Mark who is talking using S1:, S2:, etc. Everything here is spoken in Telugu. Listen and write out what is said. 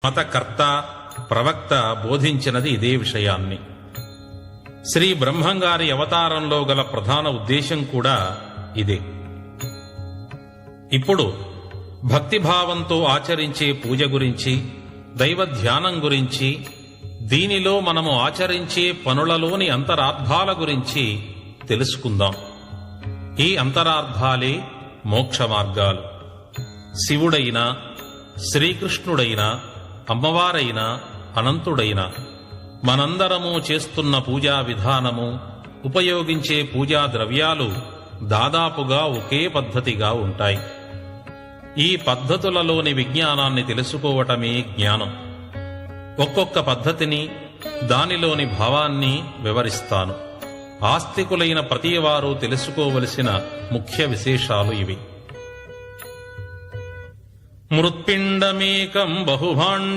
S1: మతకర్త ప్రవక్త బోధించినది ఇదే విషయాన్ని. శ్రీ బ్రహ్మంగారి అవతారంలో గల ప్రధాన ఉద్దేశం కూడా ఇదే. ఇప్పుడు భక్తిభావంతో ఆచరించే పూజ గురించి, దైవ ధ్యానం గురించి, దీనిలో మనము ఆచరించే పనులలోని అంతరార్థాల గురించి తెలుసుకుందాం. ఈ అంతరార్థాలే మోక్ష మార్గాలు. శివుడైనా, శ్రీకృష్ణుడైనా, అమ్మవారైనా, అనంతుడైనా మనందరము చేస్తున్న పూజా విధానము, ఉపయోగించే పూజా ద్రవ్యాలు దాదాపుగా ఒకే పద్ధతిగా ఉంటాయి. ఈ పద్ధతులలోని విజ్ఞానాన్ని తెలుసుకోవటమే జ్ఞానం. ఒక్కొక్క పద్ధతిని, దానిలోని భావాన్ని వివరిస్తాను. ఆస్తికులైన ప్రతివారు తెలుసుకోవలసిన ముఖ్య విశేషాలు ఇవి. మృత్పిండమేకం బహుభాండ